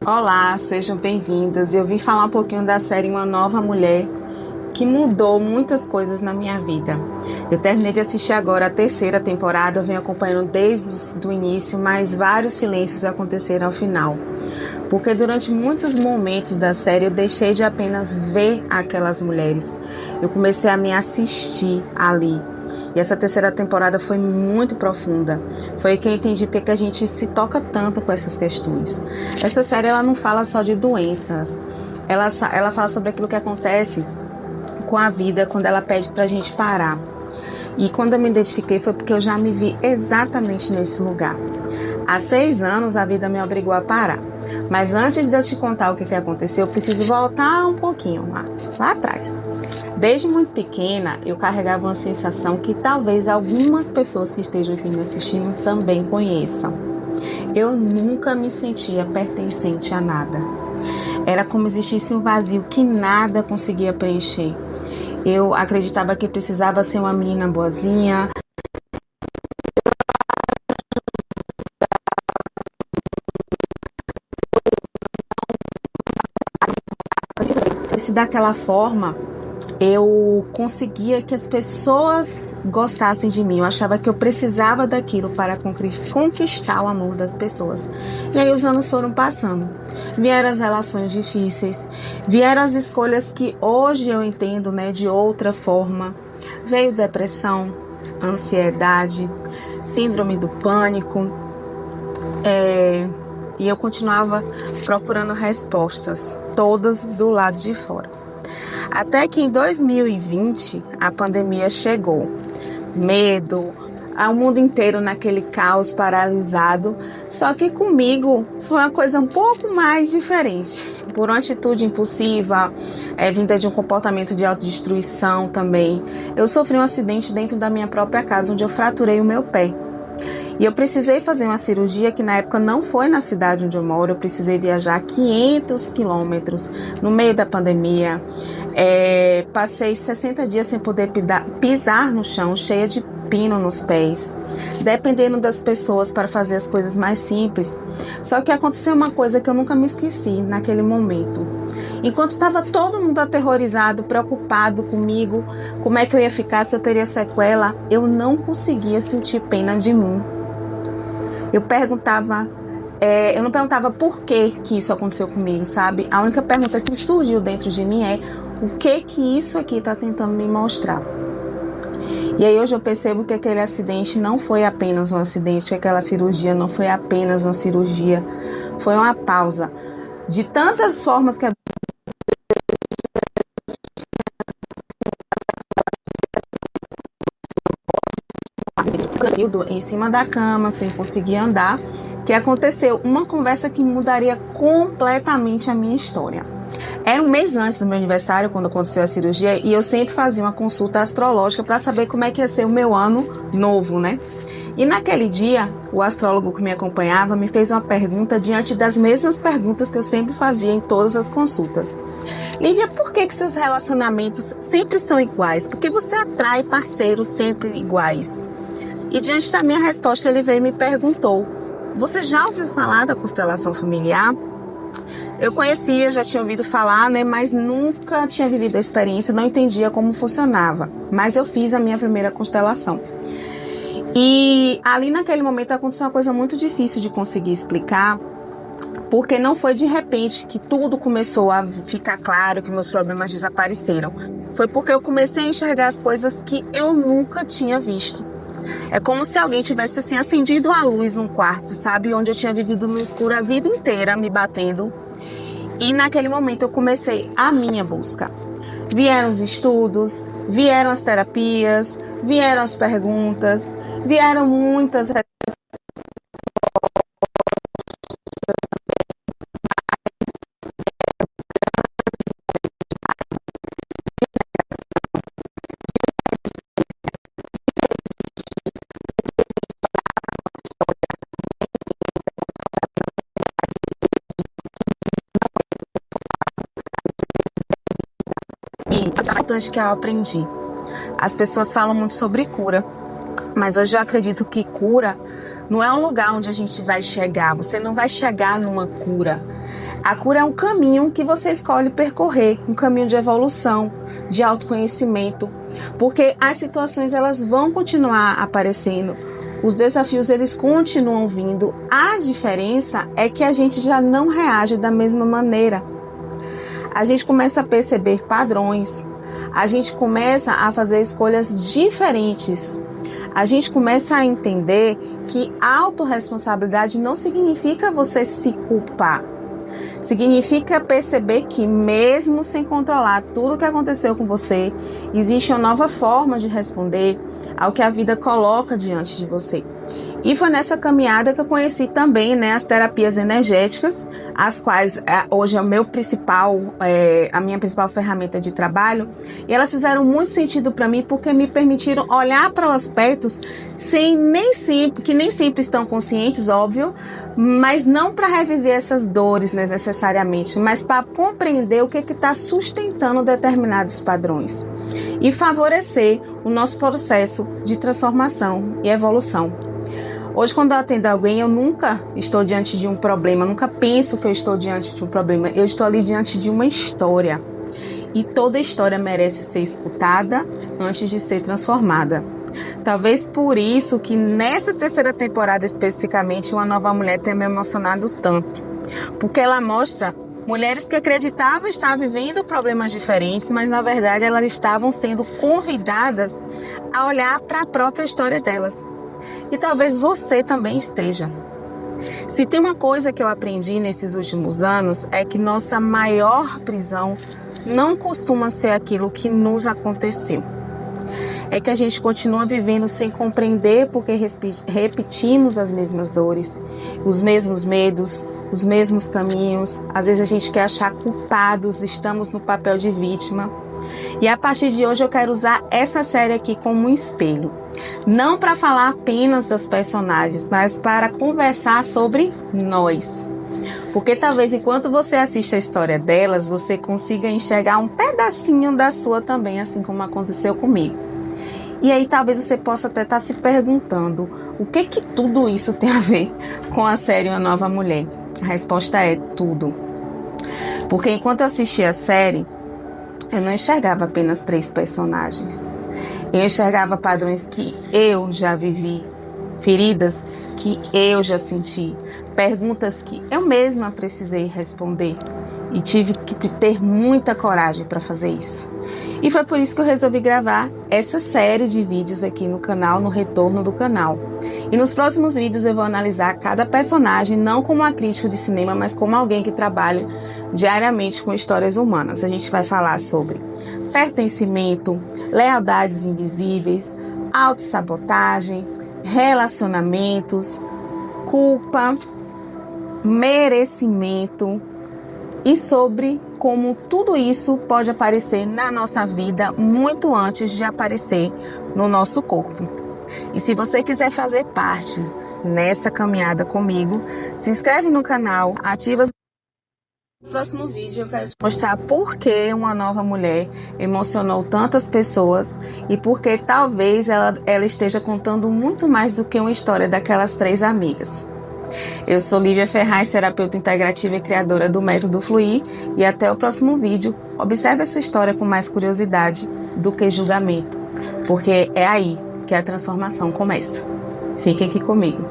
Olá, sejam bem-vindas. Eu vim falar um pouquinho da série Uma Nova Mulher, que mudou muitas coisas na minha vida. Eu terminei de assistir agora a terceira temporada, eu venho acompanhando desde o início, mas vários silêncios aconteceram ao final. Porque durante muitos momentos da série eu deixei de apenas ver aquelas mulheres. Eu comecei a me assistir ali. E essa terceira temporada foi muito profunda. Foi que eu entendi porque que a gente se toca tanto com essas questões. Essa série ela não fala só de doenças. Ela fala sobre aquilo que acontece com a vida quando ela pede pra gente parar. E quando eu me identifiquei foi porque eu já me vi exatamente nesse lugar. Há 6 anos a vida me obrigou a parar. Mas antes de eu te contar o que aconteceu, eu preciso voltar um pouquinho lá atrás. Desde muito pequena, eu carregava uma sensação que talvez algumas pessoas que estejam aqui me assistindo também conheçam. Eu nunca me sentia pertencente a nada. Era como existisse um vazio que nada conseguia preencher. Eu acreditava que precisava ser uma menina boazinha. Se daquela forma eu conseguia que as pessoas gostassem de mim. Eu achava que eu precisava daquilo para conquistar o amor das pessoas. E aí os anos foram passando. Vieram as relações difíceis, vieram as escolhas que hoje eu entendo, de outra forma. Veio depressão, ansiedade, síndrome do pânico. E eu continuava procurando respostas, todas do lado de fora. Até que em 2020 a pandemia chegou. Medo, o mundo inteiro naquele caos paralisado. Só que comigo foi uma coisa um pouco mais diferente. Por uma atitude impulsiva, vinda de um comportamento de autodestruição também. Eu sofri um acidente dentro da minha própria casa, onde eu fraturei o meu pé. E eu precisei fazer uma cirurgia que na época não foi na cidade onde eu moro. Eu precisei viajar 500 quilômetros no meio da pandemia. Passei 60 dias sem poder pisar no chão, cheia de pino nos pés, dependendo das pessoas para fazer as coisas mais simples. Só que aconteceu uma coisa que eu nunca me esqueci naquele momento. Enquanto estava todo mundo aterrorizado, preocupado comigo, como é que eu ia ficar, se eu teria sequela, eu não conseguia sentir pena de mim. Eu não perguntava por que isso aconteceu comigo, sabe? A única pergunta que surgiu dentro de mim é: o que isso aqui está tentando me mostrar? E aí hoje eu percebo que aquele acidente não foi apenas um acidente, que aquela cirurgia não foi apenas uma cirurgia, foi uma pausa. De tantas formas que em cima da cama, sem conseguir andar, que aconteceu uma conversa que mudaria completamente a minha história. Era um mês antes do meu aniversário, quando aconteceu a cirurgia, e eu sempre fazia uma consulta astrológica para saber como é que ia ser o meu ano novo, E naquele dia, o astrólogo que me acompanhava me fez uma pergunta diante das mesmas perguntas que eu sempre fazia em todas as consultas. Lívia, por que seus relacionamentos sempre são iguais? Por que você atrai parceiros sempre iguais? E diante da minha resposta, ele veio e me perguntou: você já ouviu falar da constelação familiar? Eu conhecia, já tinha ouvido falar, mas nunca tinha vivido a experiência, não entendia como funcionava. Mas eu fiz a minha primeira constelação. E ali naquele momento aconteceu uma coisa muito difícil de conseguir explicar, porque não foi de repente que tudo começou a ficar claro, que meus problemas desapareceram. Foi porque eu comecei a enxergar as coisas que eu nunca tinha visto. É como se alguém tivesse assim acendido a luz num quarto, sabe? Onde eu tinha vivido no escuro a vida inteira, me batendo. E naquele momento eu comecei a minha busca. Vieram os estudos, vieram as terapias, vieram as perguntas, vieram muitas importantes que eu aprendi. As pessoas falam muito sobre cura, mas hoje eu acredito que cura não é um lugar onde a gente vai chegar. Você não vai chegar numa cura. A cura é um caminho que você escolhe percorrer, um caminho de evolução, de autoconhecimento, porque as situações elas vão continuar aparecendo, os desafios eles continuam vindo. A diferença é que a gente já não reage da mesma maneira. A gente começa a perceber padrões, a gente começa a fazer escolhas diferentes. A gente começa a entender que autorresponsabilidade não significa você se culpar. Significa perceber que mesmo sem controlar tudo o que aconteceu com você, existe uma nova forma de responder ao que a vida coloca diante de você. E foi nessa caminhada que eu conheci também, as terapias energéticas, as quais hoje é a minha principal ferramenta de trabalho. E elas fizeram muito sentido para mim porque me permitiram olhar para os aspectos que nem sempre estão conscientes, óbvio, mas não para reviver essas dores necessariamente, mas para compreender o que está sustentando determinados padrões e favorecer o nosso processo de transformação e evolução. Hoje, quando eu atendo alguém, eu nunca estou diante de um problema, nunca penso que eu estou diante de um problema. Eu estou ali diante de uma história. E toda história merece ser escutada antes de ser transformada. Talvez por isso que nessa terceira temporada especificamente, Uma Nova Mulher tenha me emocionado tanto. Porque ela mostra mulheres que acreditavam estar vivendo problemas diferentes, mas na verdade elas estavam sendo convidadas a olhar para a própria história delas. E talvez você também esteja. Se tem uma coisa que eu aprendi nesses últimos anos é que nossa maior prisão não costuma ser aquilo que nos aconteceu. É que a gente continua vivendo sem compreender porque repetimos as mesmas dores, os mesmos medos, os mesmos caminhos. Às vezes a gente quer achar culpados, estamos no papel de vítima. E a partir de hoje eu quero usar essa série aqui como um espelho. Não para falar apenas das personagens, mas para conversar sobre nós. Porque talvez enquanto você assiste a história delas, você consiga enxergar um pedacinho da sua também, assim como aconteceu comigo. E aí talvez você possa até estar se perguntando o que tudo isso tem a ver com a série Uma Nova Mulher. A resposta é tudo. Porque enquanto eu assistia a série, eu não enxergava apenas 3 personagens. Eu enxergava padrões que eu já vivi, feridas que eu já senti, perguntas que eu mesma precisei responder e tive que ter muita coragem para fazer isso. E foi por isso que eu resolvi gravar essa série de vídeos aqui no canal, no retorno do canal. E nos próximos vídeos eu vou analisar cada personagem, não como uma crítica de cinema, mas como alguém que trabalha diariamente com histórias humanas. A gente vai falar sobre pertencimento, lealdades invisíveis, autossabotagem, relacionamentos, culpa, merecimento e sobre como tudo isso pode aparecer na nossa vida muito antes de aparecer no nosso corpo. E se você quiser fazer parte nessa caminhada comigo, se inscreve no canal, ativa. No próximo vídeo eu quero te mostrar por que Uma Nova Mulher emocionou tantas pessoas e por que talvez ela esteja contando muito mais do que uma história daquelas 3 amigas. Eu sou Lívia Ferraz, terapeuta integrativa e criadora do Método Fluir, e até o próximo vídeo. Observe a sua história com mais curiosidade do que julgamento, porque é aí que a transformação começa. Fique aqui comigo.